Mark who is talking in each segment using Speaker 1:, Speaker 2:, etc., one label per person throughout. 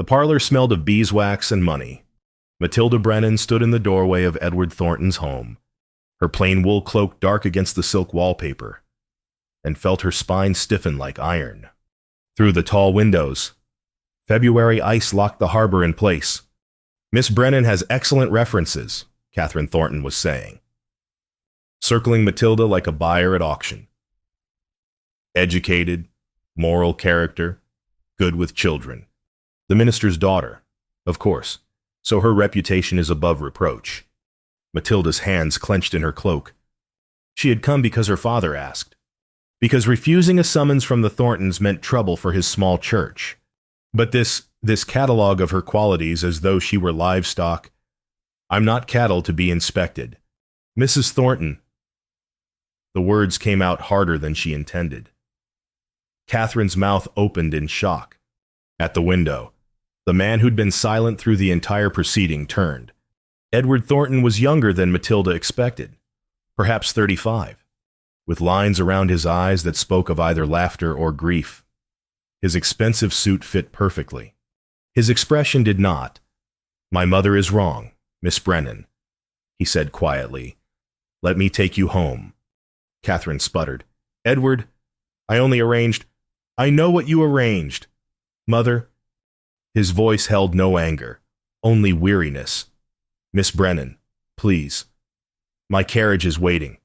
Speaker 1: The parlor smelled of beeswax and money. Matilda Brennan stood in the doorway of Edward Thornton's home, her plain wool cloak dark against the silk wallpaper, and felt her spine stiffen like iron. Through the tall windows, February ice locked the harbor in place. "Miss Brennan has excellent references," Catherine Thornton was saying, circling Matilda like a buyer at auction. "Educated, moral character, good with children. The minister's daughter, of course, so her reputation is above reproach." Matilda's hands clenched in her cloak. She had come because her father asked, because refusing a summons from the Thorntons meant trouble for his small church. But this catalogue of her qualities as though she were livestock. "I'm not cattle to be inspected. Mrs. Thornton." The words came out harder than she intended. Catherine's mouth opened in shock. At the window, the man who'd been silent through the entire proceeding turned. Edward Thornton was younger than Matilda expected, perhaps 35, with lines around his eyes that spoke of either laughter or grief. His expensive suit fit perfectly. His expression did not. "My mother is wrong, Miss Brennan," he said quietly. "Let me take you home." Catherine sputtered. "Edward, I know what you arranged. Mother." His voice held no anger, only weariness. "Miss Brennan, please. My carriage is waiting."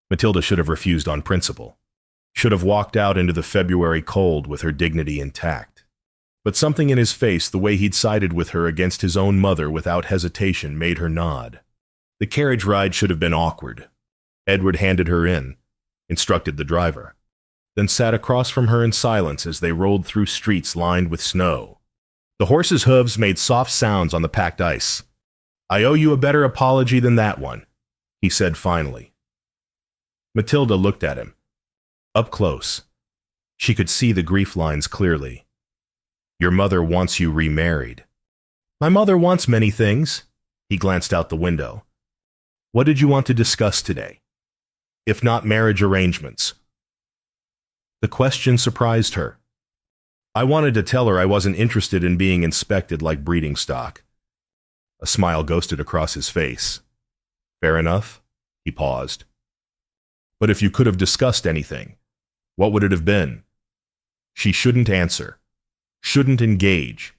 Speaker 1: Matilda should have refused on principle. Should have walked out into the February cold with her dignity intact. But something in his face, the way he'd sided with her against his own mother without hesitation, made her nod. The carriage ride should have been awkward. Edward handed her in, instructed the driver, then sat across from her in silence as they rolled through streets lined with snow. The horses' hooves made soft sounds on the packed ice. "I owe you a better apology than that one," he said finally. Matilda looked at him. Up close, she could see the grief lines clearly. "Your mother wants you remarried." "My mother wants many things." He glanced out the window. "What did you want to discuss today? If not marriage arrangements?" The question surprised her. "I wanted to tell her I wasn't interested in being inspected like breeding stock." A smile ghosted across his face. "Fair enough." He paused. "But if you could have discussed anything, what would it have been?" She shouldn't answer, shouldn't engage,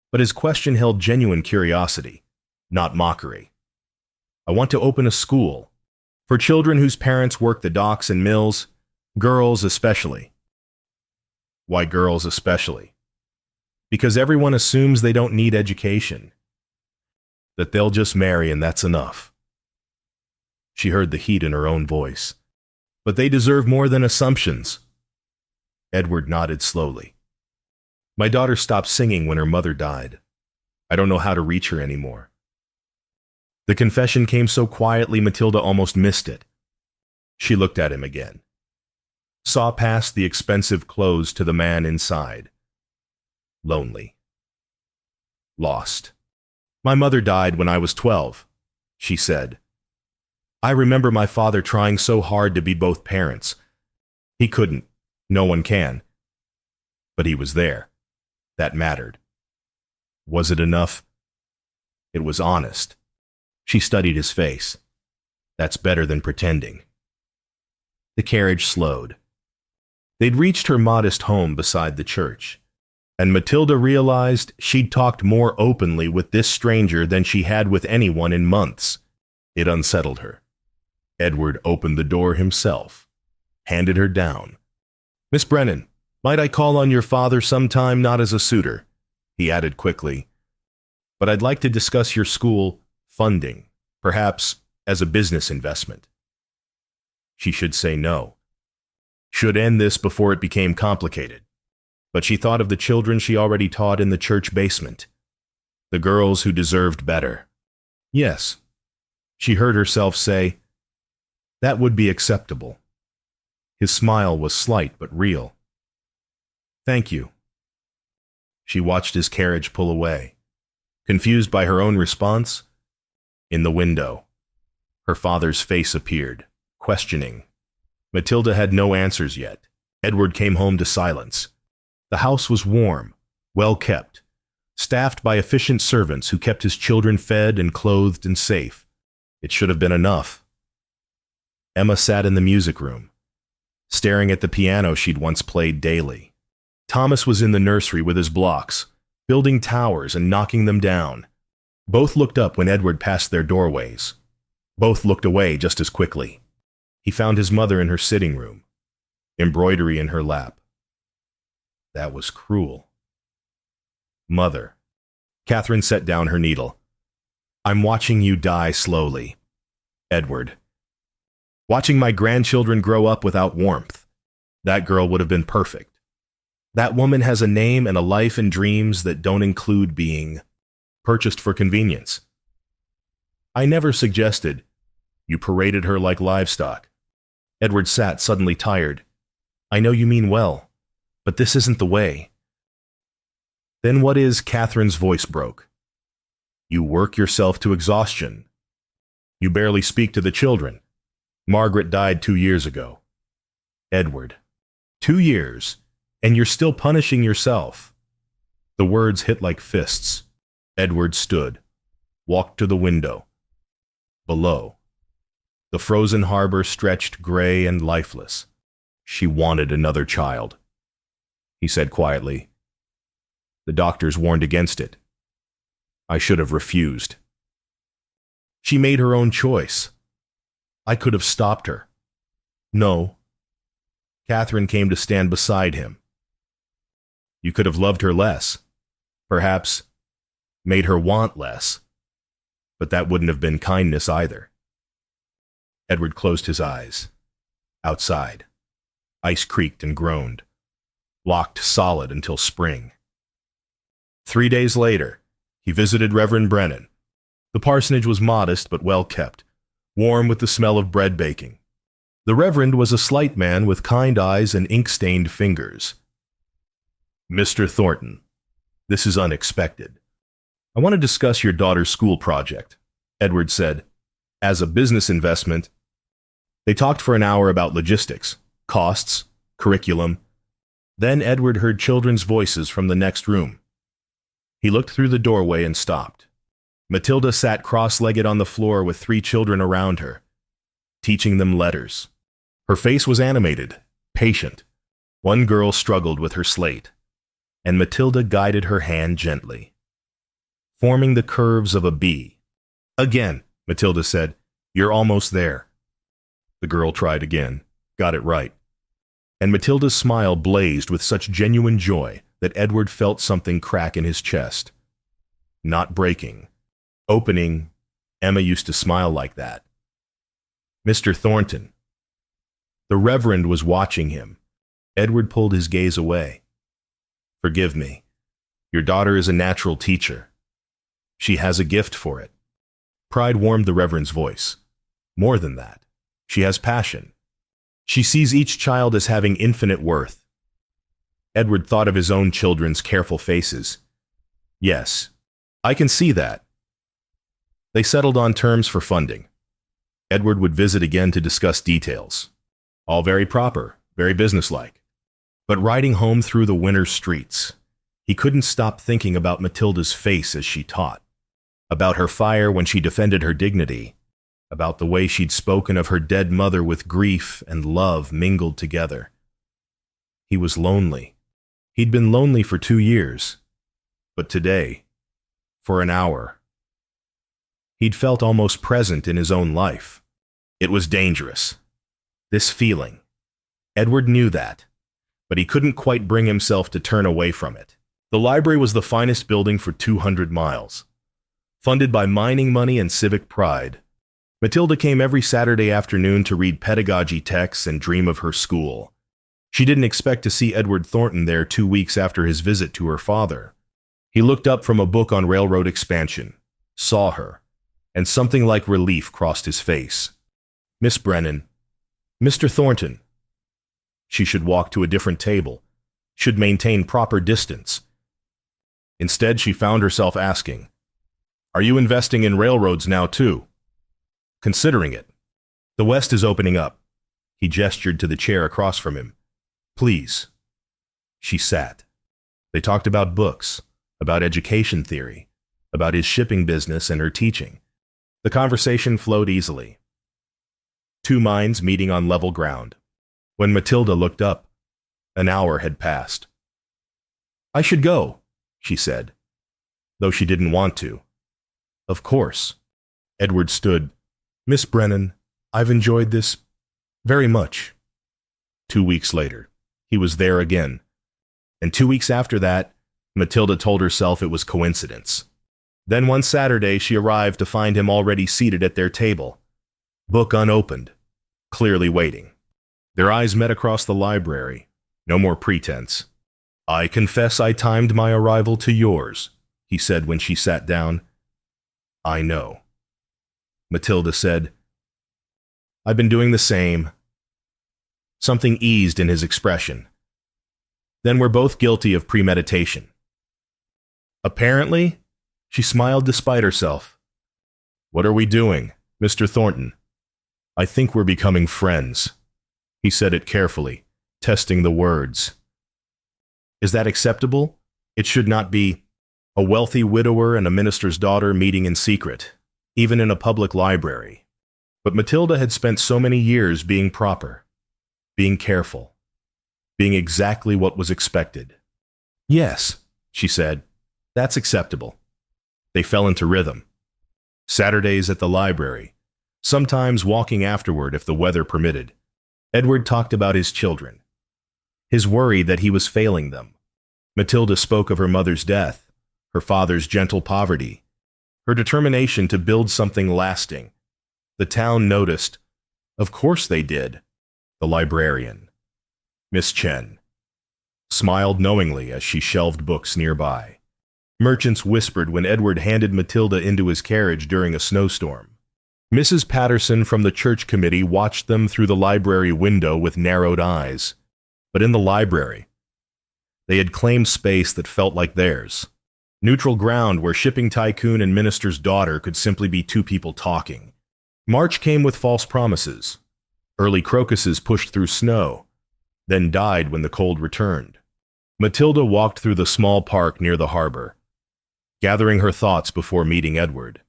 Speaker 1: but his question held genuine curiosity, not mockery. "I want to open a school for children whose parents work the docks and mills, girls especially." "Why girls especially?" "Because everyone assumes they don't need education, that they'll just marry and that's enough." She heard the heat in her own voice. "But they deserve more than assumptions." Edward nodded slowly. "My daughter stopped singing when her mother died. I don't know how to reach her anymore." The confession came so quietly Matilda almost missed it. She looked at him again, saw past the expensive clothes to the man inside. Lonely. Lost. "My mother died when I was 12, she said. "I remember my father trying so hard to be both parents. He couldn't. No one can. But he was there. That mattered." Was it enough? It was honest. She studied his face. That's better than pretending. The carriage slowed. They'd reached her modest home beside the church, and Matilda realized she'd talked more openly with this stranger than she had with anyone in months. It unsettled her. Edward opened the door himself, handed her down. "Miss Brennan, might I call on your father sometime, not as a suitor?" he added quickly. "But I'd like to discuss your school funding, perhaps as a business investment." She should say no. Should end this before it became complicated. But she thought of the children she already taught in the church basement, the girls who deserved better. Yes, she heard herself say, that would be acceptable. His smile was slight but real. "Thank you." She watched his carriage pull away, confused by her own response. In the window, her father's face appeared, questioning. Matilda had no answers yet. Edward came home to silence. The house was warm, well kept, staffed by efficient servants who kept his children fed and clothed and safe. It should have been enough. Emma sat in the music room, staring at the piano she'd once played daily. Thomas was in the nursery with his blocks, building towers and knocking them down. Both looked up when Edward passed their doorways. Both looked away just as quickly. He found his mother in her sitting room, embroidery in her lap. That was cruel. Mother. Catherine set down her needle. I'm watching you die slowly. Edward. Watching my grandchildren grow up without warmth. That girl would have been perfect. That woman has a name and a life and dreams that don't include being purchased for convenience. I never suggested. You paraded her like livestock. Edward sat suddenly tired. I know you mean well, but this isn't the way. Then what is? Catherine's voice broke. You work yourself to exhaustion. You barely speak to the children. Margaret died 2 years ago. Edward. 2 years, and you're still punishing yourself. The words hit like fists. Edward stood, walked to the window. Below, the frozen harbor stretched gray and lifeless. She wanted another child. He said quietly. The doctors warned against it. I should have refused. She made her own choice. I could have stopped her. No. Catherine came to stand beside him. You could have loved her less. Perhaps made her want less. But that wouldn't have been kindness either. Edward closed his eyes. Outside, ice creaked and groaned, locked solid until spring. 3 days later, he visited Reverend Brennan. The parsonage was modest but well kept, warm with the smell of bread baking. The Reverend was a slight man with kind eyes and ink-stained fingers. Mr. Thornton, this is unexpected. I want to discuss your daughter's school project, Edward said. As a business investment. They talked for an hour about logistics, costs, curriculum. Then Edward heard children's voices from the next room. He looked through the doorway and stopped. Matilda sat cross-legged on the floor with 3 children around her, teaching them letters. Her face was animated, patient. One girl struggled with her slate, and Matilda guided her hand gently, forming the curves of a B. Again, Matilda said, you're almost there. The girl tried again, got it right. And Matilda's smile blazed with such genuine joy that Edward felt something crack in his chest. Not breaking. Opening. Emma used to smile like that. Mr. Thornton. The Reverend was watching him. Edward pulled his gaze away. Forgive me. Your daughter is a natural teacher. She has a gift for it. Pride warmed the Reverend's voice. More than that. She has passion. She sees each child as having infinite worth. Edward thought of his own children's careful faces. Yes, I can see that. They settled on terms for funding. Edward would visit again to discuss details. All very proper, very businesslike. But riding home through the winter streets, he couldn't stop thinking about Matilda's face as she taught, about her fire when she defended her dignity, about the way she'd spoken of her dead mother with grief and love mingled together. He was lonely. He'd been lonely for 2 years. But today, for an hour, he'd felt almost present in his own life. It was dangerous. This feeling. Edward knew that, but he couldn't quite bring himself to turn away from it. The library was the finest building for 200 miles. Funded by mining money and civic pride, Matilda came every Saturday afternoon to read pedagogy texts and dream of her school. She didn't expect to see Edward Thornton there 2 weeks after his visit to her father. He looked up from a book on railroad expansion, saw her, and something like relief crossed his face. Miss Brennan. Mr. Thornton. She should walk to a different table, should maintain proper distance. Instead, she found herself asking, Are you investing in railroads now too? Considering it. The West is opening up. He gestured to the chair across from him. Please. She sat. They talked about books, about education theory, about his shipping business and her teaching. The conversation flowed easily. Two minds meeting on level ground. When Matilda looked up, an hour had passed. "I should go," she said, though she didn't want to. "Of course." Edward stood. "Miss Brennan, I've enjoyed this very much." 2 weeks later, he was there again. And 2 weeks after that, Matilda told herself it was coincidence. Then one Saturday she arrived to find him already seated at their table, book unopened, clearly waiting. Their eyes met across the library. No more pretense. "I confess I timed my arrival to yours," he said when she sat down. "I know." Matilda said, "I've been doing the same." Something eased in his expression. "Then we're both guilty of premeditation." "Apparently," she smiled despite herself. "What are we doing, Mr. Thornton?" "I think we're becoming friends." He said it carefully, testing the words. "Is that acceptable? It should not be a wealthy widower and a minister's daughter meeting in secret, even in a public library." But Matilda had spent so many years being proper, being careful, being exactly what was expected. "Yes," she said, "that's acceptable." They fell into rhythm. Saturdays at the library, sometimes walking afterward if the weather permitted. Edward talked about his children, his worry that he was failing them. Matilda spoke of her mother's death, her father's gentle poverty, her determination to build something lasting. The town noticed. Of course they did. The librarian, Miss Chen, smiled knowingly as she shelved books nearby. Merchants whispered when Edward handed Matilda into his carriage during a snowstorm. Mrs. Patterson from the church committee watched them through the library window with narrowed eyes. But in the library, they had claimed space that felt like theirs. Neutral ground where shipping tycoon and minister's daughter could simply be two people talking. March came with false promises. Early crocuses pushed through snow, then died when the cold returned. Matilda walked through the small park near the harbor, gathering her thoughts before meeting Edward.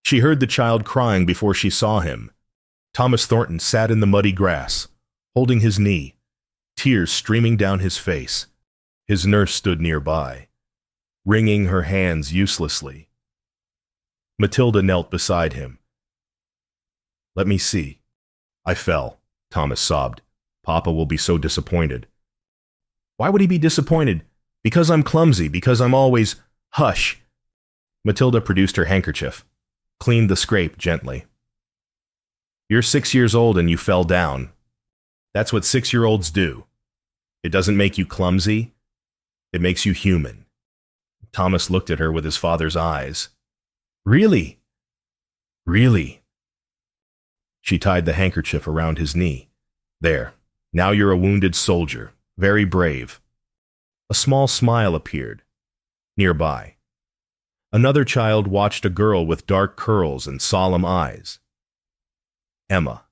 Speaker 1: She heard the child crying before she saw him. Thomas Thornton sat in the muddy grass, holding his knee, tears streaming down his face. His nurse stood nearby, wringing her hands uselessly. Matilda knelt beside him. "Let me see." "I fell," Thomas sobbed. "Papa will be so disappointed." "Why would he be disappointed? Because I'm clumsy, because I'm always—" "Hush." Matilda produced her handkerchief, cleaned the scrape gently. "You're 6 years old and you fell down. That's what 6-year-olds do. It doesn't make you clumsy. It makes you human." Thomas looked at her with his father's eyes. "Really? Really?" She tied the handkerchief around his knee. "There. Now you're a wounded soldier. Very brave." A small smile appeared. Nearby, another child watched a girl with dark curls and solemn eyes. Emma.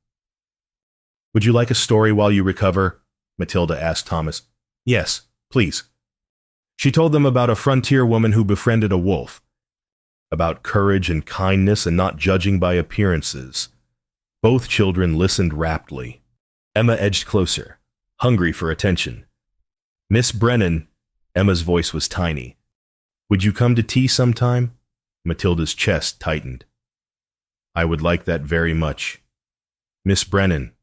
Speaker 1: "Would you like a story while you recover?" Matilda asked Thomas. "Yes, please." She told them about a frontier woman who befriended a wolf, about courage and kindness and not judging by appearances. Both children listened raptly. Emma edged closer, hungry for attention. "Miss Brennan," Emma's voice was tiny. "Would you come to tea sometime?" Matilda's chest tightened. "I would like that very much." "Miss Brennan."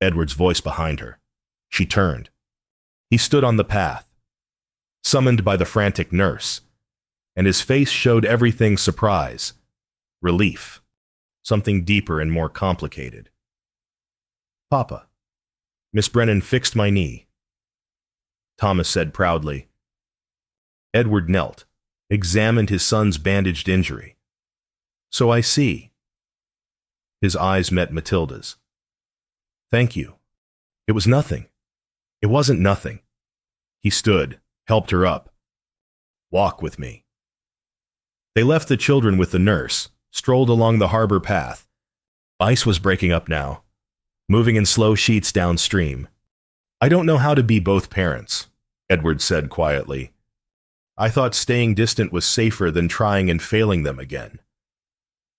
Speaker 1: Edward's voice behind her. She turned. He stood on the path, summoned by the frantic nurse, and his face showed everything: surprise, relief, something deeper and more complicated. "Papa." Miss Brennan fixed my knee, Thomas said proudly. Edward knelt, examined his son's bandaged injury. "So I see." His eyes met Matilda's. "Thank you. It was nothing. It wasn't nothing." He stood, helped her up. "Walk with me." They left the children with the nurse, strolled along the harbor path. Ice was breaking up now, moving in slow sheets downstream. "I don't know how to be both parents," Edward said quietly. I thought staying distant was safer than trying and failing them again.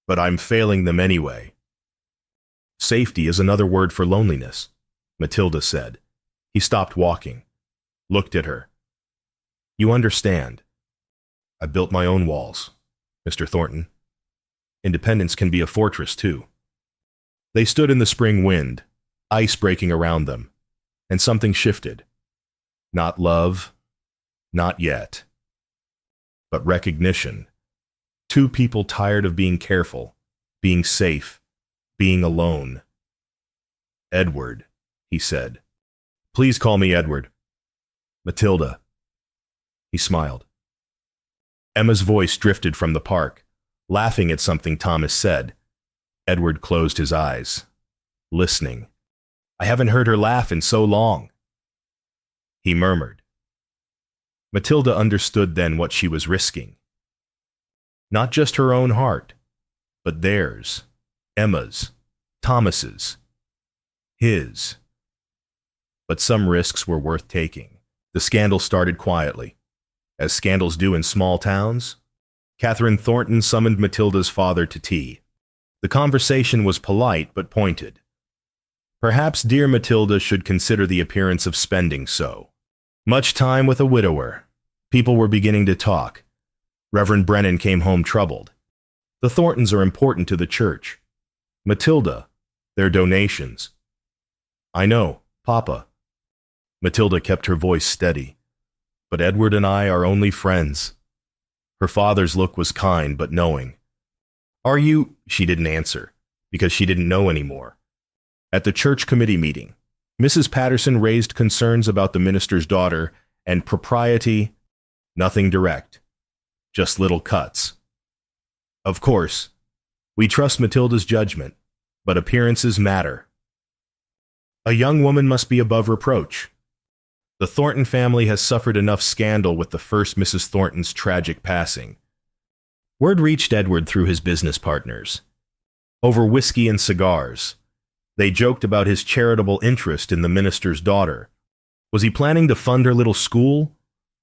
Speaker 1: But I'm failing them anyway. Safety is another word for loneliness, Matilda said. He stopped walking, looked at her. You understand. I built my own walls, Mr. Thornton. Independence can be a fortress, too. They stood in the spring wind, ice breaking around them, and something shifted. Not love, not yet. But recognition. Two people tired of being careful, being safe, being alone. Edward, he said. Please call me Edward. Matilda. He smiled. Emma's voice drifted from the park, laughing at something Thomas said. Edward closed his eyes, listening. I haven't heard her laugh in so long. He murmured. Matilda understood then what she was risking. Not just her own heart, but theirs, Emma's, Thomas's, his. But some risks were worth taking. The scandal started quietly, as scandals do in small towns. Catherine Thornton summoned Matilda's father to tea. The conversation was polite but pointed. Perhaps dear Matilda should consider the appearance of spending so much time with a widower. People were beginning to talk. Reverend Brennan came home troubled. The Thorntons are important to the church. Matilda, their donations. I know, Papa. Matilda kept her voice steady. But Edward and I are only friends. Her father's look was kind but knowing. Are you? She didn't answer, because she didn't know anymore. At the church committee meeting, Mrs. Patterson raised concerns about the minister's daughter and propriety. Nothing direct, just little cuts. Of course, we trust Matilda's judgment, but appearances matter. A young woman must be above reproach. The Thornton family has suffered enough scandal with the first Mrs. Thornton's tragic passing. Word reached Edward through his business partners. Over whiskey and cigars, they joked about his charitable interest in the minister's daughter. Was he planning to fund her little school?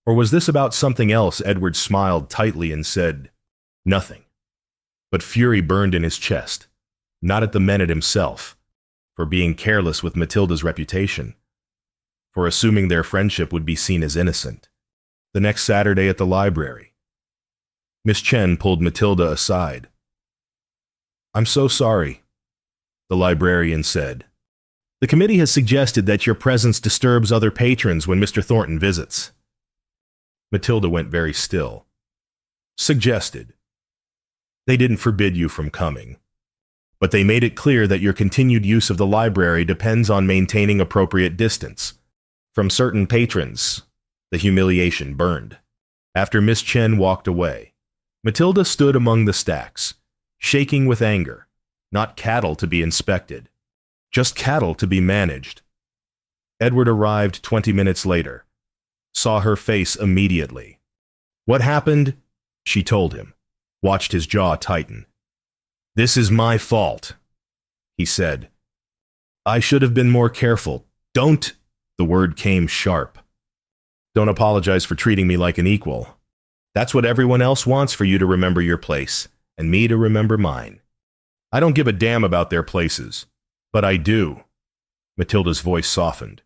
Speaker 1: Or was this about something else? Edward smiled tightly and said, nothing. But fury burned in his chest, not at the men, at himself, for being careless with Matilda's reputation, for assuming their friendship would be seen as innocent. The next Saturday at the library, Miss Chen pulled Matilda aside. I'm so sorry, the librarian said. The committee has suggested that your presence disturbs other patrons when Mr. Thornton visits. Matilda went very still. Suggested. They didn't forbid you from coming, but they made it clear that your continued use of the library depends on maintaining appropriate distance. From certain patrons, the humiliation burned. After Miss Chen walked away, Matilda stood among the stacks, shaking with anger. Not cattle to be inspected, just cattle to be managed. Edward arrived 20 minutes later, saw her face immediately. What happened? She told him, watched his jaw tighten. This is my fault, he said. I should have been more careful. Don't, the word came sharp. Don't apologize for treating me like an equal. That's what everyone else wants, for you to remember your place, and me to remember mine. I don't give a damn about their places, but I do. Matilda's voice softened.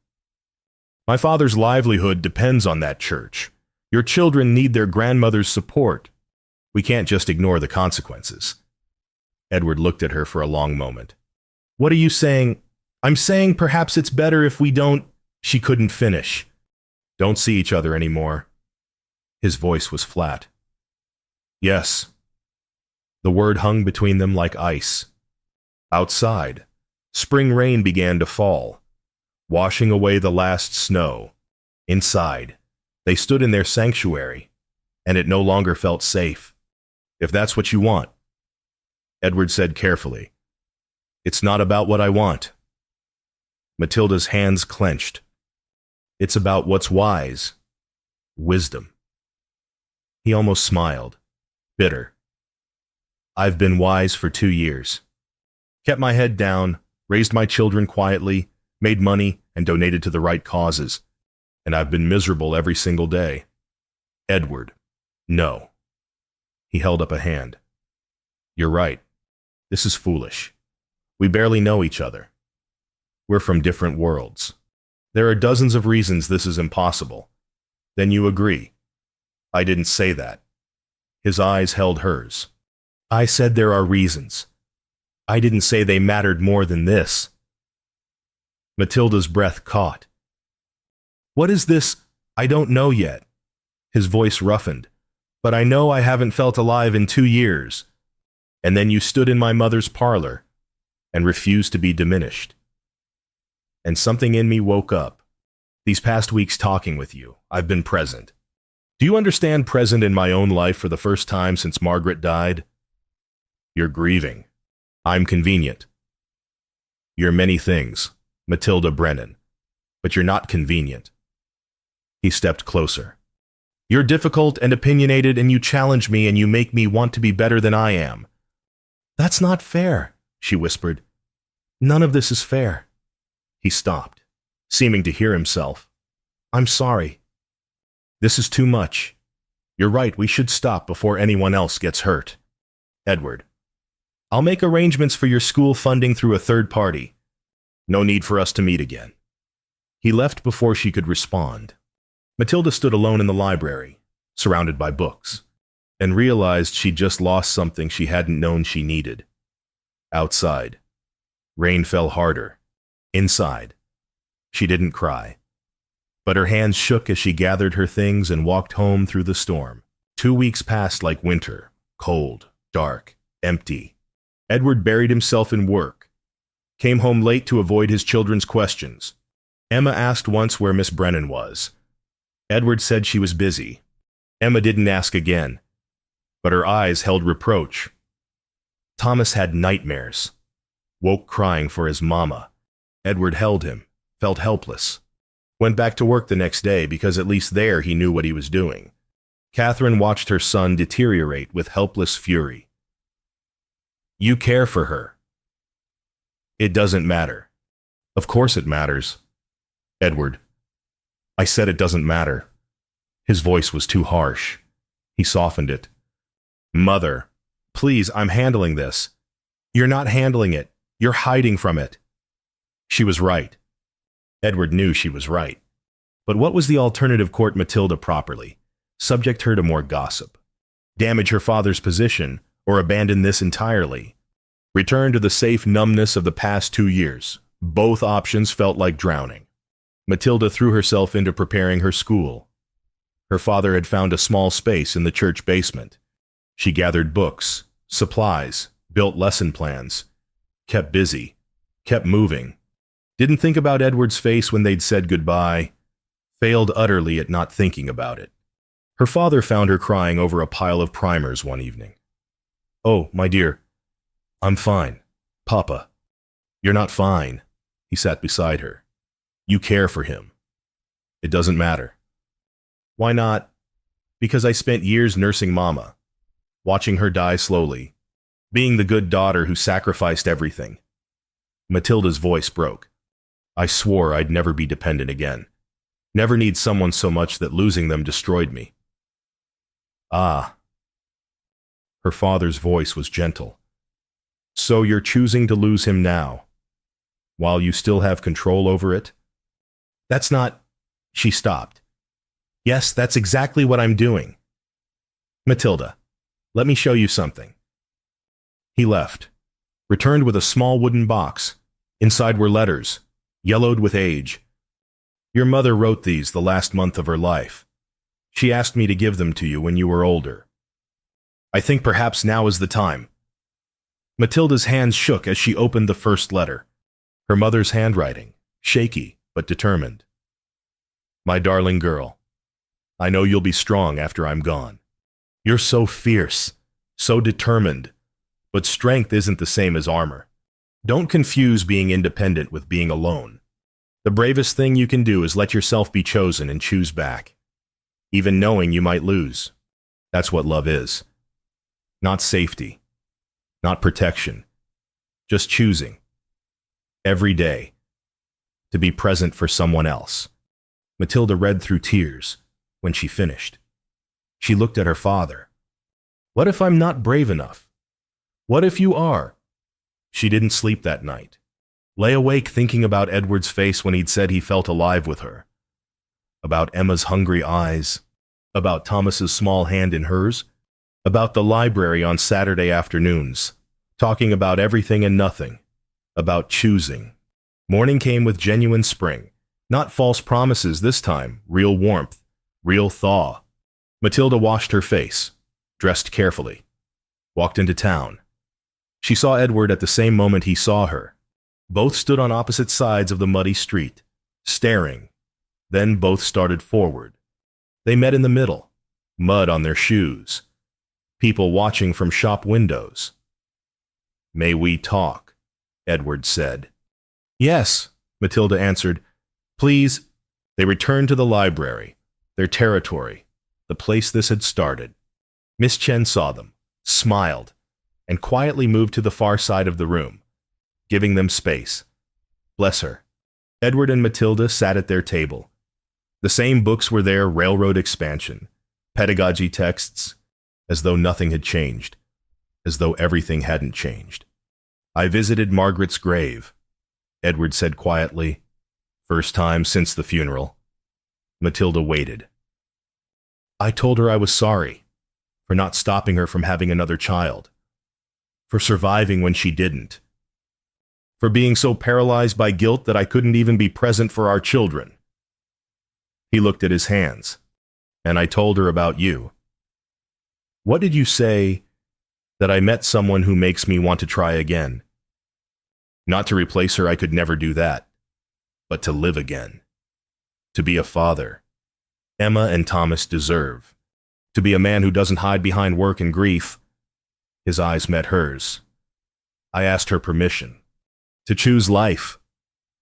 Speaker 1: My father's livelihood depends on that church. Your children need their grandmother's support. We can't just ignore the consequences. Edward looked at her for a long moment. What are you saying? I'm saying perhaps it's better if we don't. She couldn't finish. Don't see each other anymore. His voice was flat. Yes. The word hung between them like ice. Outside, spring rain began to fall, washing away the last snow. Inside, they stood in their sanctuary, and it no longer felt safe. If that's what you want, Edward said carefully, it's not about what I want. Matilda's hands clenched. It's about what's wise. Wisdom. He almost smiled, bitter. I've been wise for 2 years. Kept my head down, raised my children quietly, made money, and donated to the right causes. and I've been miserable every single day. Edward, no. He held up a hand. You're right. This is foolish. We barely know each other. We're from different worlds. There are dozens of reasons this is impossible. Then you agree. I didn't say that. His eyes held hers. I said there are reasons. I didn't say they mattered more than this. Matilda's breath caught. What is this? I don't know yet. His voice roughened. But I know I haven't felt alive in 2 years. And then you stood in my mother's parlor and refused to be diminished. And something in me woke up. These past weeks talking with you, I've been present. Do you understand present in my own life for the first time since Margaret died? You're grieving. I'm convenient. You're many things, Matilda Brennan, but you're not convenient. He stepped closer. You're difficult and opinionated, and you challenge me, and you make me want to be better than I am. That's not fair, she whispered. None of this is fair. He stopped, seeming to hear himself. I'm sorry. This is too much. You're right, we should stop before anyone else gets hurt. Edward, I'll make arrangements for your school funding through a third party. No need for us to meet again. He left before she could respond. Matilda stood alone in the library, surrounded by books, and realized she'd just lost something she hadn't known she needed. Outside, rain fell harder. Inside, she didn't cry, but her hands shook as she gathered her things and walked home through the storm. 2 weeks passed like winter, cold, dark, empty. Edward buried himself in work, came home late to avoid his children's questions. Emma asked once where Miss Brennan was. Edward said she was busy. Emma didn't ask again, but her eyes held reproach. Thomas had nightmares, woke crying for his mama. Edward held him, felt helpless. Went back to work the next day because at least there he knew what he was doing. Catherine watched her son deteriorate with helpless fury. You care for her. It doesn't matter. Of course it matters. Edward, I said it doesn't matter. His voice was too harsh. He softened it. Mother, please, I'm handling this. You're not handling it. You're hiding from it. She was right. Edward knew she was right. But what was the alternative? Court Matilda properly, subject her to more gossip, damage her father's position, or abandon this entirely. Return to the safe numbness of the past 2 years. Both options felt like drowning. Matilda threw herself into preparing her school. Her father had found a small space in the church basement. She gathered books, supplies, built lesson plans, kept busy, kept moving. Didn't think about Edward's face when they'd said goodbye, failed utterly at not thinking about it. Her father found her crying over a pile of primers one evening. Oh, my dear, I'm fine. Papa, you're not fine. He sat beside her. You care for him. It doesn't matter. Why not? Because I spent years nursing Mama, watching her die slowly, being the good daughter who sacrificed everything. Matilda's voice broke. I swore I'd never be dependent again. Never need someone so much that losing them destroyed me. Ah. Her father's voice was gentle. So you're choosing to lose him now, while you still have control over it? That's not... She stopped. Yes, that's exactly what I'm doing. Matilda, let me show you something. He left, returned with a small wooden box. Inside were letters, yellowed with age. Your mother wrote these the last month of her life. She asked me to give them to you when you were older. I think perhaps now is the time. Matilda's hands shook as she opened the first letter. Her mother's handwriting, shaky but determined. My darling girl, I know you'll be strong after I'm gone. You're so fierce, so determined, but strength isn't the same as armor. Don't confuse being independent with being alone. The bravest thing you can do is let yourself be chosen and choose back, even knowing you might lose. That's what love is. Not safety, not protection, just choosing, every day, to be present for someone else. Matilda read through tears when she finished. She looked at her father. What if I'm not brave enough? What if you are? She didn't sleep that night. Lay awake thinking about Edward's face when he'd said he felt alive with her. About Emma's hungry eyes. About Thomas's small hand in hers. About the library on Saturday afternoons. Talking about everything and nothing. About choosing. Morning came with genuine spring. Not false promises this time. Real warmth. Real thaw. Matilda washed her face. Dressed carefully. Walked into town. She saw Edward at the same moment he saw her. Both stood on opposite sides of the muddy street, staring. Then both started forward. They met in the middle, mud on their shoes. People watching from shop windows. May we talk? Edward said. Yes, Matilda answered. Please. They returned to the library, their territory, the place this had started. Miss Chen saw them, smiled, and quietly moved to the far side of the room, giving them space. Bless her. Edward and Matilda sat at their table. The same books were there, railroad expansion, pedagogy texts, as though nothing had changed, as though everything hadn't changed. I visited Margaret's grave, Edward said quietly. First time since the funeral. Matilda waited. I told her I was sorry for not stopping her from having another child, for surviving when she didn't, for being so paralyzed by guilt that I couldn't even be present for our children. He looked at his hands, and I told her about you. What did you say? That I met someone who makes me want to try again. Not to replace her, I could never do that, but to live again, to be a father. Emma and Thomas deserve. To be a man who doesn't hide behind work and grief. His eyes met hers. I asked her permission. To choose life.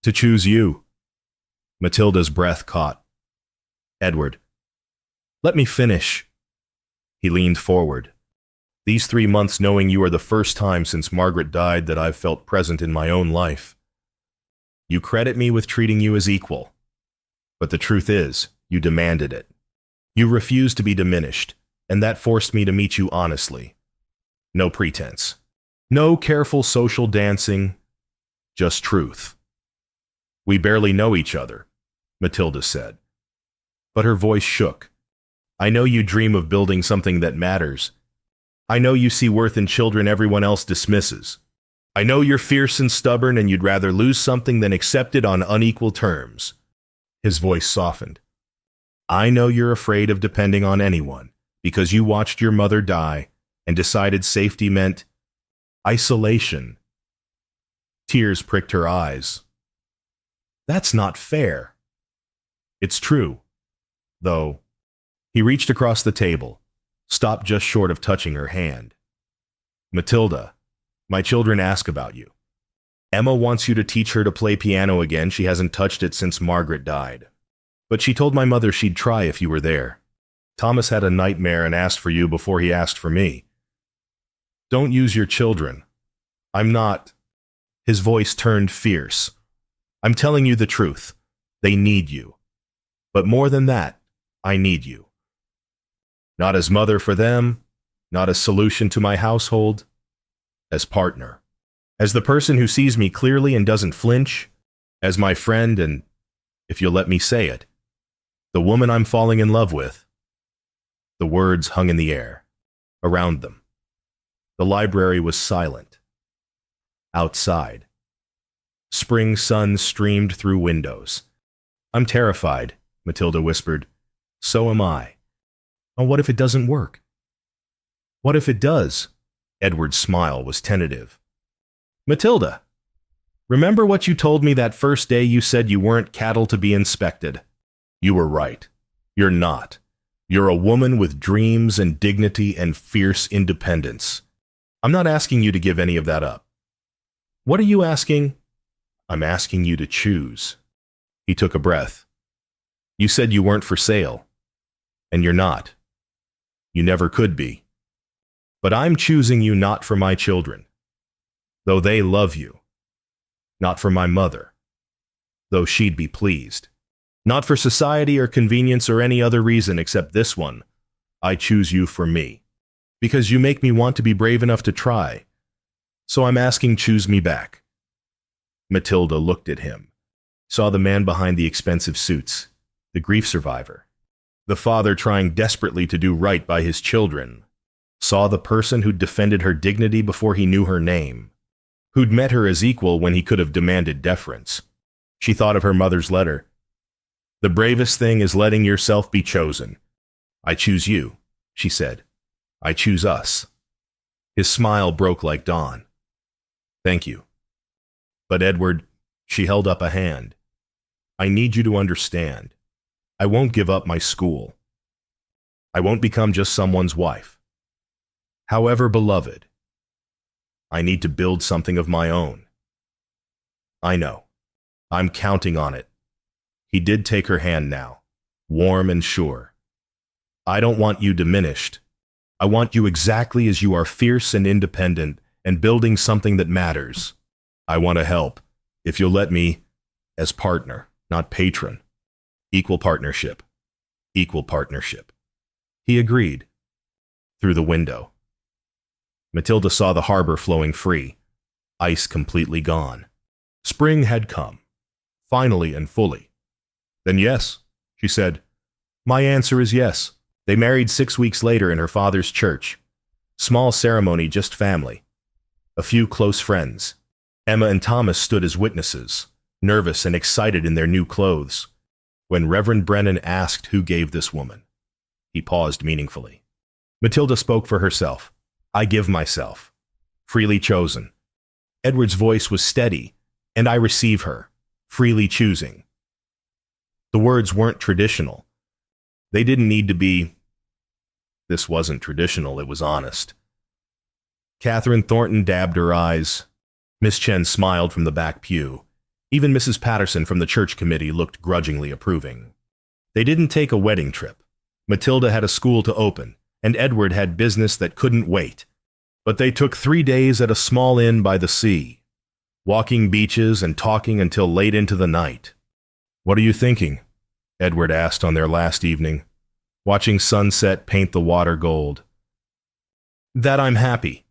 Speaker 1: To choose you. Matilda's breath caught. Edward. Let me finish. He leaned forward. These 3 months knowing you are the first time since Margaret died that I've felt present in my own life. You credit me with treating you as equal. But the truth is, you demanded it. You refused to be diminished, and that forced me to meet you honestly. No pretense. No careful social dancing. Just truth. We barely know each other, Matilda said. But her voice shook. I know you dream of building something that matters. I know you see worth in children everyone else dismisses. I know you're fierce and stubborn and you'd rather lose something than accept it on unequal terms. His voice softened. I know you're afraid of depending on anyone because you watched your mother die and decided safety meant isolation. Tears pricked her eyes. That's not fair. It's true, though. He reached across the table, stopped just short of touching her hand. Matilda, my children ask about you. Emma wants you to teach her to play piano again. She hasn't touched it since Margaret died. But she told my mother she'd try if you were there. Thomas had a nightmare and asked for you before he asked for me. Don't use your children. I'm not. His voice turned fierce. I'm telling you the truth. They need you. But more than that, I need you. Not as mother for them, not as solution to my household, as partner. As the person who sees me clearly and doesn't flinch, as my friend and, if you'll let me say it, the woman I'm falling in love with. The words hung in the air, around them. The library was silent. Outside. Spring sun streamed through windows. I'm terrified, Matilda whispered. So am I. Oh, what if it doesn't work? What if it does? Edward's smile was tentative. Matilda, remember what you told me that first day you said you weren't cattle to be inspected? You were right. You're not. You're a woman with dreams and dignity and fierce independence. I'm not asking you to give any of that up. What are you asking? I'm asking you to choose. He took a breath. You said you weren't for sale. And you're not. You never could be. But I'm choosing you not for my children, though they love you. Not for my mother, though she'd be pleased. Not for society or convenience or any other reason except this one. I choose you for me. Because you make me want to be brave enough to try. So I'm asking, choose me back. Matilda looked at him, saw the man behind the expensive suits, the grief survivor, the father trying desperately to do right by his children, saw the person who'd defended her dignity before he knew her name, who'd met her as equal when he could have demanded deference. She thought of her mother's letter. The bravest thing is letting yourself be chosen. I choose you, she said. I choose us. His smile broke like dawn. Thank you. But Edward, she held up a hand. I need you to understand. I won't give up my school. I won't become just someone's wife. However beloved, I need to build something of my own. I know. I'm counting on it. He did take her hand now, warm and sure. I don't want you diminished. I want you exactly as you are, fierce and independent and building something that matters. I want to help, if you'll let me, as partner, not patron. Equal partnership. Equal partnership. He agreed. Through the window. Matilda saw the harbor flowing free, ice completely gone. Spring had come, finally and fully. Then yes, she said. My answer is yes. They married 6 weeks later in her father's church. Small ceremony, just family. A few close friends. Emma and Thomas stood as witnesses, nervous and excited in their new clothes. When Reverend Brennan asked who gave this woman, he paused meaningfully. Matilda spoke for herself. I give myself. Freely chosen. Edward's voice was steady, and I receive her, freely choosing. The words weren't traditional. They didn't need to be. This wasn't traditional, it was honest. Catherine Thornton dabbed her eyes. Miss Chen smiled from the back pew. Even Mrs. Patterson from the church committee looked grudgingly approving. They didn't take a wedding trip. Matilda had a school to open, and Edward had business that couldn't wait. But they took 3 days at a small inn by the sea, walking beaches and talking until late into the night. What are you thinking? Edward asked on their last evening, watching sunset paint the water gold. That I'm happy,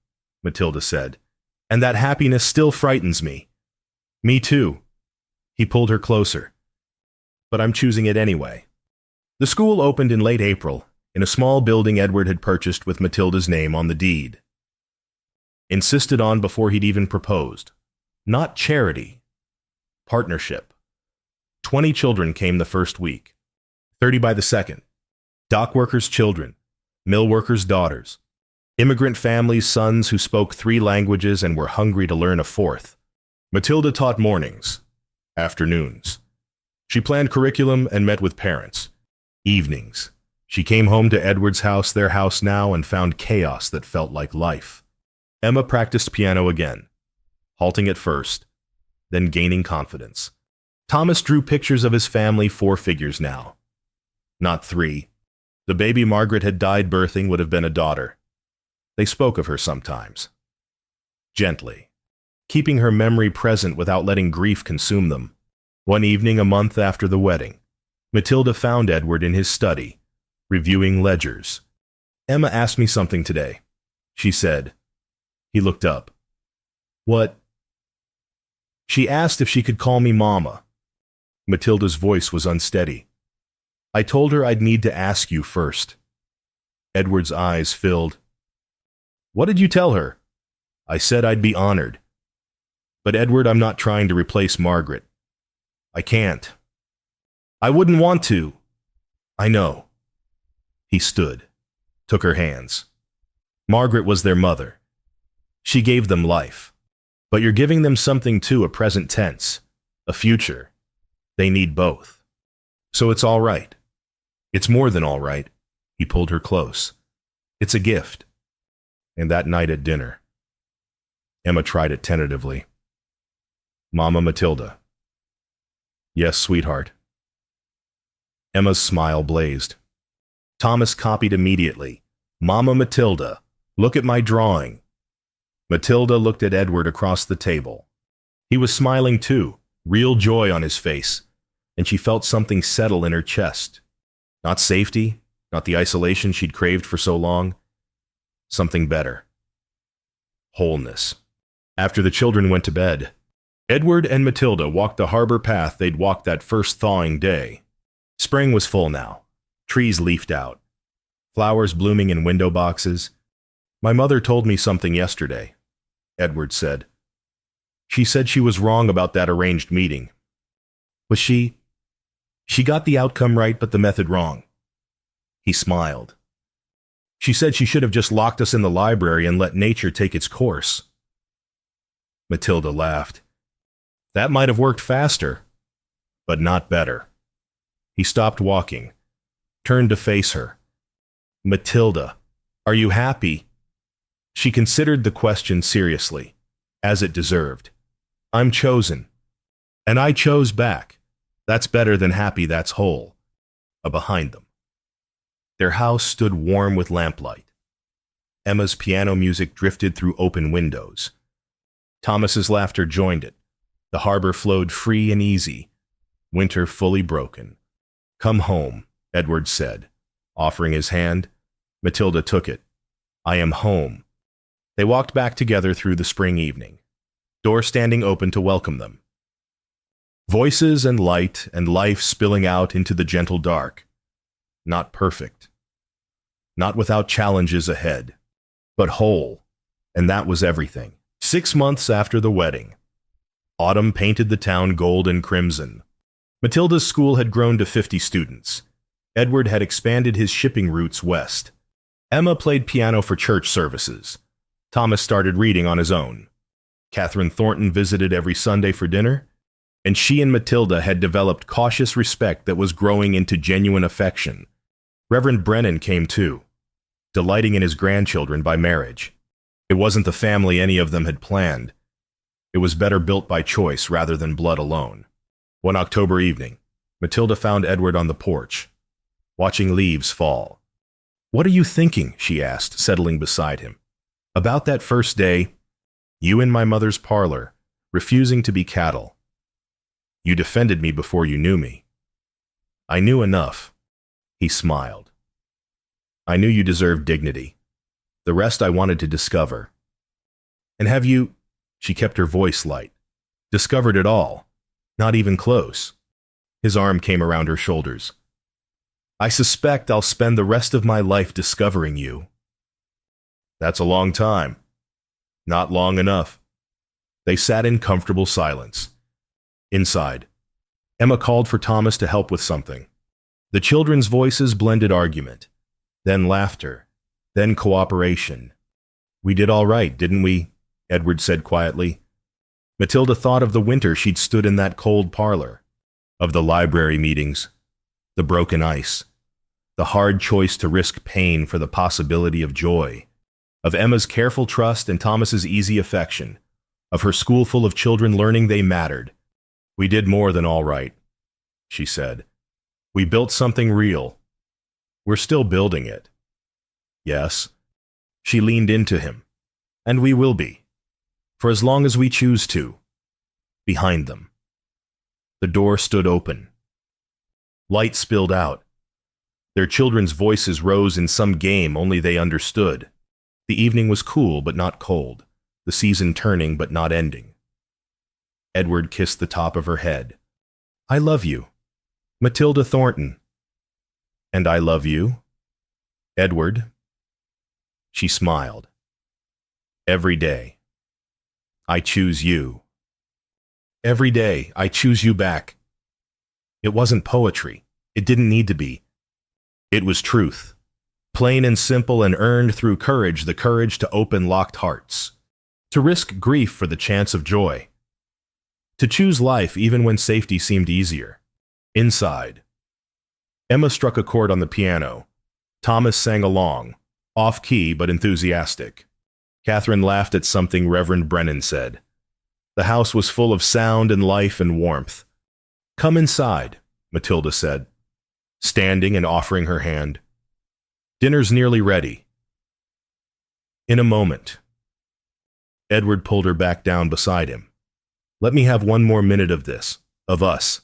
Speaker 1: Matilda said, and that happiness still frightens me. Me too. He pulled her closer. But I'm choosing it anyway. The school opened in late April, in a small building Edward had purchased with Matilda's name on the deed. Insisted on before he'd even proposed. Not charity. Partnership. 20 children came the first week. 30 by the second. Dock workers' children. Mill workers' daughters. Immigrant families' sons who spoke 3 languages and were hungry to learn a 4th. Matilda taught mornings. Afternoons. She planned curriculum and met with parents. Evenings. She came home to Edward's house, their house now, and found chaos that felt like life. Emma practiced piano again, halting at first, then gaining confidence. Thomas drew pictures of his family, 4 figures now. Not 3. The baby Margaret had died birthing would have been a daughter. They spoke of her sometimes. Gently, keeping her memory present without letting grief consume them. One evening a month after the wedding, Matilda found Edward in his study, reviewing ledgers. Emma asked me something today, she said. He looked up. What? She asked if she could call me Mama. Matilda's voice was unsteady. I told her I'd need to ask you first. Edward's eyes filled. What did you tell her? I said I'd be honored. But Edward, I'm not trying to replace Margaret. I can't. I wouldn't want to. I know. He stood, took her hands. Margaret was their mother. She gave them life. But you're giving them something too, a present tense, a future. They need both. So it's all right. It's more than all right. He pulled her close. It's a gift. And that night at dinner, Emma tried it tentatively. Mama Matilda. Yes, sweetheart. Emma's smile blazed. Thomas copied immediately. Mama Matilda, look at my drawing. Matilda looked at Edward across the table. He was smiling too, real joy on his face. and she felt something settle in her chest. Not safety, not the isolation she'd craved for so long. Something better. Wholeness. After the children went to bed, Edward and Matilda walked the harbor path they'd walked that first thawing day. Spring was full now. Trees leafed out. Flowers blooming in window boxes. "My mother told me something yesterday," Edward said. "She said she was wrong about that arranged meeting." "Was she? She got the outcome right, but the method wrong." He smiled. "She said she should have just locked us in the library and let nature take its course." Matilda laughed. "That might have worked faster, but not better." He stopped walking, turned to face her. "Matilda, are you happy?" She considered the question seriously, as it deserved. "I'm chosen. And I chose back. That's better than happy, that's whole." Behind them. Their house stood warm with lamplight. Emma's piano music drifted through open windows. Thomas's laughter joined it. The harbor flowed free and easy, winter fully broken. "Come home," Edward said, offering his hand. Matilda took it. "I am home." They walked back together through the spring evening, door standing open to welcome them. Voices and light and life spilling out into the gentle dark. Not perfect. Not without challenges ahead, but whole, and that was everything. 6 months after the wedding, autumn painted the town gold and crimson. Matilda's school had grown to 50 students. Edward had expanded his shipping routes west. Emma played piano for church services. Thomas started reading on his own. Catherine Thornton visited every Sunday for dinner, and she and Matilda had developed cautious respect that was growing into genuine affection. Reverend Brennan came too, delighting in his grandchildren by marriage. It wasn't the family any of them had planned. It was better built by choice rather than blood alone. One October evening, Matilda found Edward on the porch, watching leaves fall. "What are you thinking?" she asked, settling beside him. "About that first day, you in my mother's parlor, refusing to be cattle. You defended me before you knew me." "I knew enough." He smiled. "I knew you deserved dignity. The rest I wanted to discover." "And have you," she kept her voice light, "discovered it all? Not even close." His arm came around her shoulders. "I suspect I'll spend the rest of my life discovering you." "That's a long time." "Not long enough." They sat in comfortable silence. Inside, Emma called for Thomas to help with something. The children's voices blended argument, then laughter, then cooperation. "We did all right, didn't we?" Edward said quietly. Matilda thought of the winter she'd stood in that cold parlor, of the library meetings, the broken ice, the hard choice to risk pain for the possibility of joy, of Emma's careful trust and Thomas's easy affection, of her school full of children learning they mattered. "We did more than all right," she said. "We built something real. We're still building it." "Yes." She leaned into him. "And we will be. For as long as we choose to." Behind them. The door stood open. Light spilled out. Their children's voices rose in some game only they understood. The evening was cool but not cold, the season turning but not ending. Edward kissed the top of her head. "I love you, Matilda Thornton." "And I love you, Edward." She smiled. "Every day, I choose you. Every day, I choose you back." It wasn't poetry. It didn't need to be. It was truth. Plain and simple, and earned through courage, the courage to open locked hearts. To risk grief for the chance of joy. To choose life even when safety seemed easier. Inside. Emma struck a chord on the piano. Thomas sang along, off-key but enthusiastic. Catherine laughed at something Reverend Brennan said. The house was full of sound and life and warmth. "Come inside," Matilda said, standing and offering her hand. "Dinner's nearly ready." In a moment. Edward pulled her back down beside him. "Let me have one more minute of this, of us."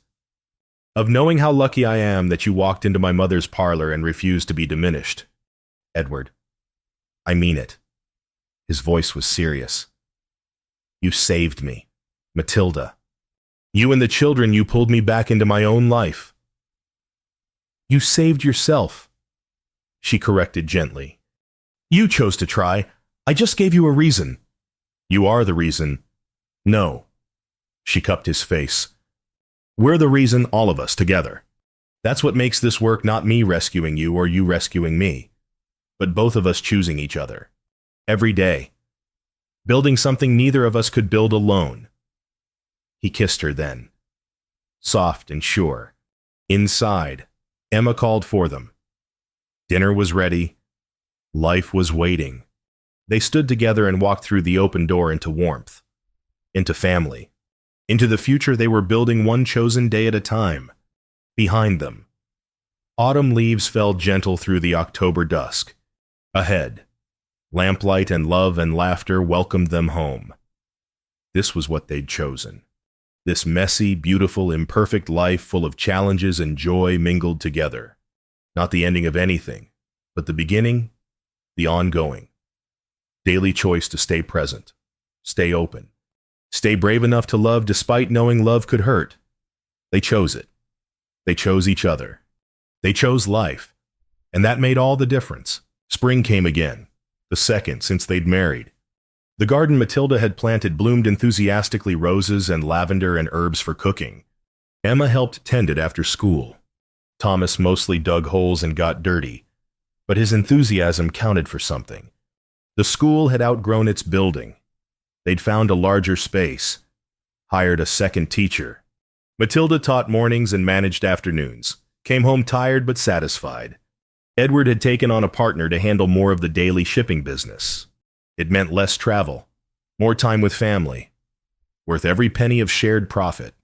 Speaker 1: Of knowing how lucky I am that you walked into my mother's parlor and refused to be diminished. Edward, I mean it. His voice was serious. You saved me. Matilda. You and the children, you pulled me back into my own life. You saved yourself, she corrected gently. You chose to try. I just gave you a reason. You are the reason. No. She cupped his face. We're the reason, all of us, together. That's what makes this work, not me rescuing you or you rescuing me, but both of us choosing each other. Every day. Building something neither of us could build alone. He kissed her then. Soft and sure. Inside, Emma called for them. Dinner was ready. Life was waiting. They stood together and walked through the open door into warmth, into family, into the future they were building one chosen day at a time. Behind them, autumn leaves fell gentle through the October dusk. Ahead, lamplight and love and laughter welcomed them home. This was what they'd chosen. This messy, beautiful, imperfect life full of challenges and joy mingled together. Not the ending of anything, but the beginning, the ongoing. Daily choice to stay present, stay open, stay brave enough to love despite knowing love could hurt. They chose it. They chose each other. They chose life. And that made all the difference. Spring came again, the second since they'd married. The garden Matilda had planted bloomed enthusiastically, roses and lavender and herbs for cooking. Emma helped tend it after school. Thomas mostly dug holes and got dirty, but his enthusiasm counted for something. The school had outgrown its building. They'd found a larger space, hired a second teacher. Matilda taught mornings and managed afternoons, came home tired but satisfied. Edward had taken on a partner to handle more of the daily shipping business. It meant less travel, more time with family, worth every penny of shared profit.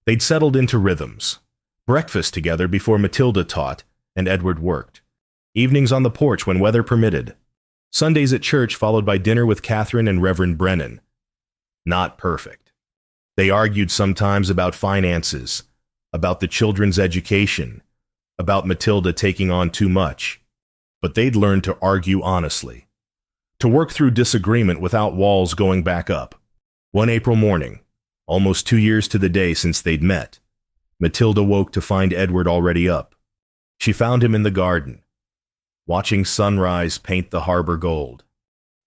Speaker 1: They'd settled into rhythms. Breakfast together before Matilda taught and Edward worked. Evenings on the porch when weather permitted. Sundays at church followed by dinner with Catherine and Reverend Brennan. Not perfect. They argued sometimes about finances, about the children's education, about Matilda taking on too much. But they'd learned to argue honestly, to work through disagreement without walls going back up. One April morning, almost 2 years to the day since they'd met, Matilda woke to find Edward already up. She found him in the garden, watching sunrise paint the harbor gold.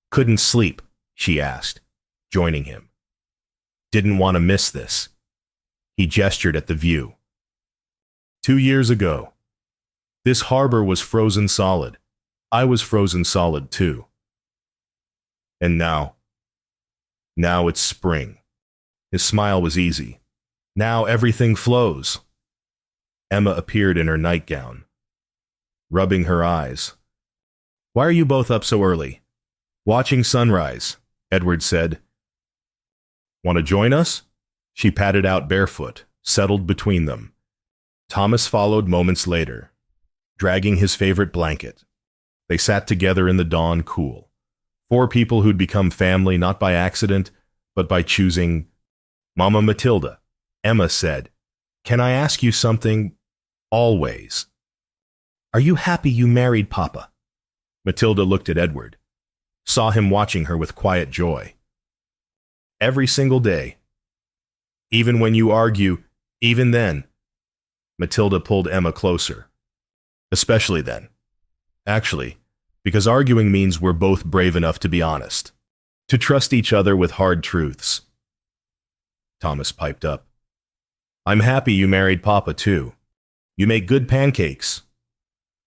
Speaker 1: Couldn't sleep, she asked, joining him. Didn't want to miss this. He gestured at the view. 2 years ago, this harbor was frozen solid. I was frozen solid too. And now it's spring. His smile was easy. Now everything flows. Emma appeared in her nightgown, rubbing her eyes. Why are you both up so early? Watching sunrise, Edward said. Want to join us? She padded out barefoot, settled between them. Thomas followed moments later, dragging his favorite blanket. They sat together in the dawn cool. 4 people who'd become family not by accident, but by choosing. Mama Matilda, Emma said, can I ask you something? Always. Are you happy you married Papa? Matilda looked at Edward, saw him watching her with quiet joy. Every single day. Even when you argue, even then. Matilda pulled Emma closer. Especially then. Actually, because arguing means we're both brave enough to be honest, to trust each other with hard truths. Thomas piped up. I'm happy you married Papa, too. You make good pancakes.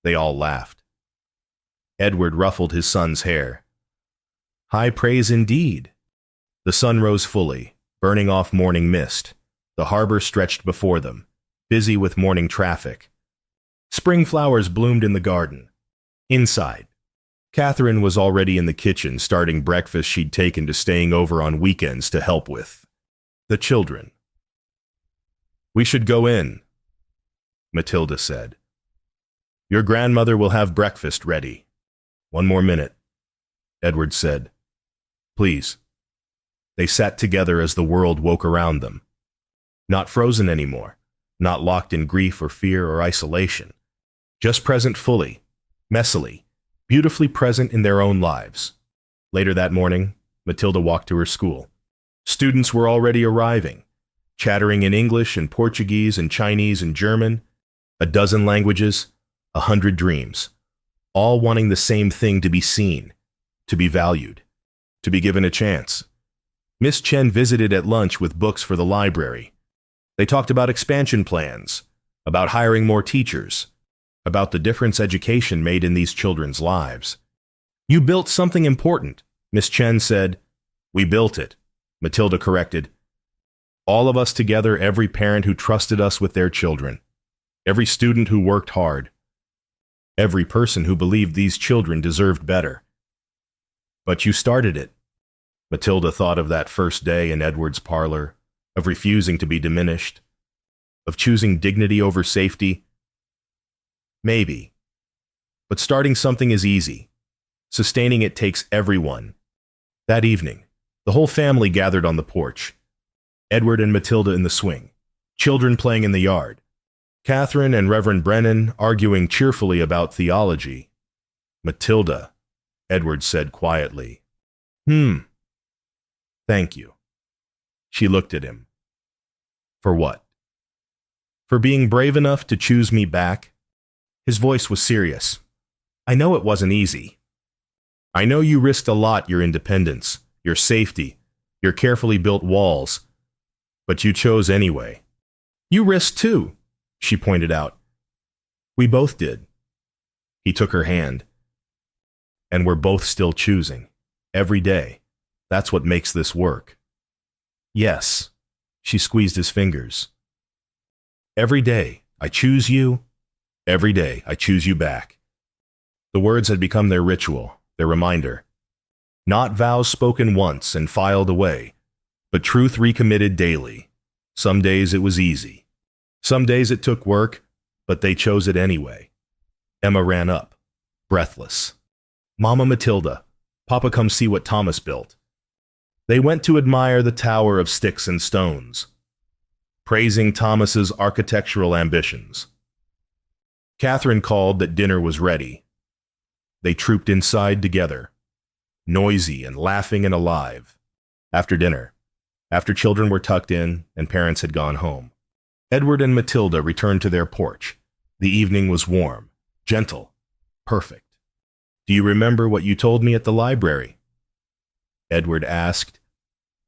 Speaker 1: They all laughed. Edward ruffled his son's hair. High praise indeed. The sun rose fully, burning off morning mist. The harbor stretched before them, busy with morning traffic. Spring flowers bloomed in the garden. Inside, Catherine was already in the kitchen starting breakfast she'd taken to staying over on weekends to help with. The children. We should go in, Matilda said. Your grandmother will have breakfast ready. 1 more minute, Edward said. Please. They sat together as the world woke around them. Not frozen anymore, not locked in grief or fear or isolation, just present fully, messily, beautifully present in their own lives. Later that morning, Matilda walked to her school. Students were already arriving, chattering in English and Portuguese and Chinese and German, a dozen languages, 100 dreams, all wanting the same thing: to be seen, to be valued, to be given a chance. Miss Chen visited at lunch with books for the library. They talked about expansion plans, about hiring more teachers, about the difference education made in these children's lives. "You built something important," Miss Chen said. "We built it," Matilda corrected. "All of us together, every parent who trusted us with their children, every student who worked hard, every person who believed these children deserved better. But you started it." Matilda thought of that first day in Edward's parlor, of refusing to be diminished, of choosing dignity over safety. Maybe. But starting something is easy. Sustaining it takes everyone. That evening, the whole family gathered on the porch. Edward and Matilda in the swing, children playing in the yard, Catherine and Reverend Brennan arguing cheerfully about theology. "Matilda," Edward said quietly. Thank you." She looked at him. "For what?" "For being brave enough to choose me back." His voice was serious. "I know it wasn't easy. I know you risked a lot: your independence, your safety, your carefully built walls. But you chose anyway." "You risked too," she pointed out. "We both did." He took her hand. "And we're both still choosing. Every day. That's what makes this work." "Yes." She squeezed his fingers. "Every day I choose you. Every day I choose you back." The words had become their ritual, their reminder. Not vows spoken once and filed away, but truth recommitted daily. Some days it was easy. Some days it took work, but they chose it anyway. Emma ran up, breathless. "Mama Matilda, Papa, come see what Thomas built." They went to admire the tower of sticks and stones, praising Thomas's architectural ambitions. Catherine called that dinner was ready. They trooped inside together, noisy and laughing and alive. After dinner, after children were tucked in and parents had gone home, Edward and Matilda returned to their porch. The evening was warm, gentle, perfect. "Do you remember what you told me at the library?" Edward asked.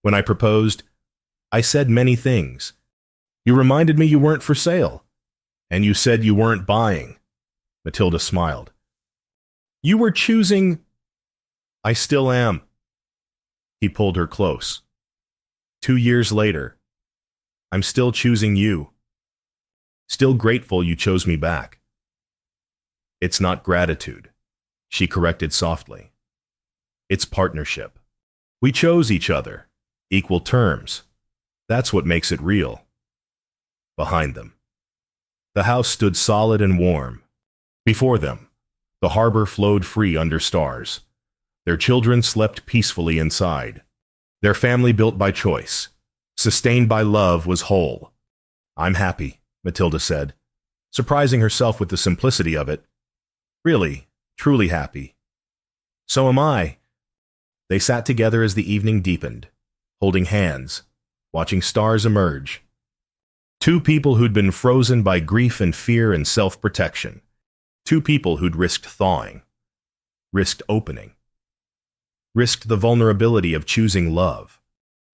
Speaker 1: "When I proposed, I said many things. You reminded me you weren't for sale, and you said you weren't buying." Matilda smiled. "You were choosing—" "I still am." He pulled her close. 2 years later, I'm still choosing you. Still grateful you chose me back." "It's not gratitude," she corrected softly. "It's partnership. We chose each other. Equal terms. That's what makes it real." Behind them, the house stood solid and warm. Before them, the harbor flowed free under stars. Their children slept peacefully inside. Their family, built by choice, sustained by love, was whole. "I'm happy," Matilda said, surprising herself with the simplicity of it. "Really, truly happy." "So am I." They sat together as the evening deepened, holding hands, watching stars emerge. Two people who'd been frozen by grief and fear and self-protection. Two people who'd risked thawing, risked opening, risked the vulnerability of choosing love.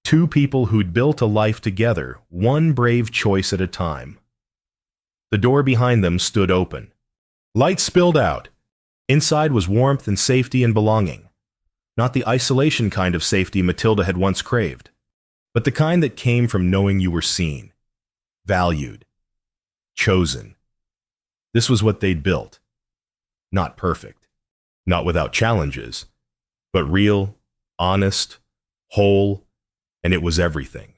Speaker 1: Two people who'd built a life together, one brave choice at a time. The door behind them stood open. Light spilled out. Inside was warmth and safety and belonging. Not the isolation kind of safety Matilda had once craved, but the kind that came from knowing you were seen, valued, chosen. This was what they'd built. Not perfect, not without challenges, but real, honest, whole, and it was everything.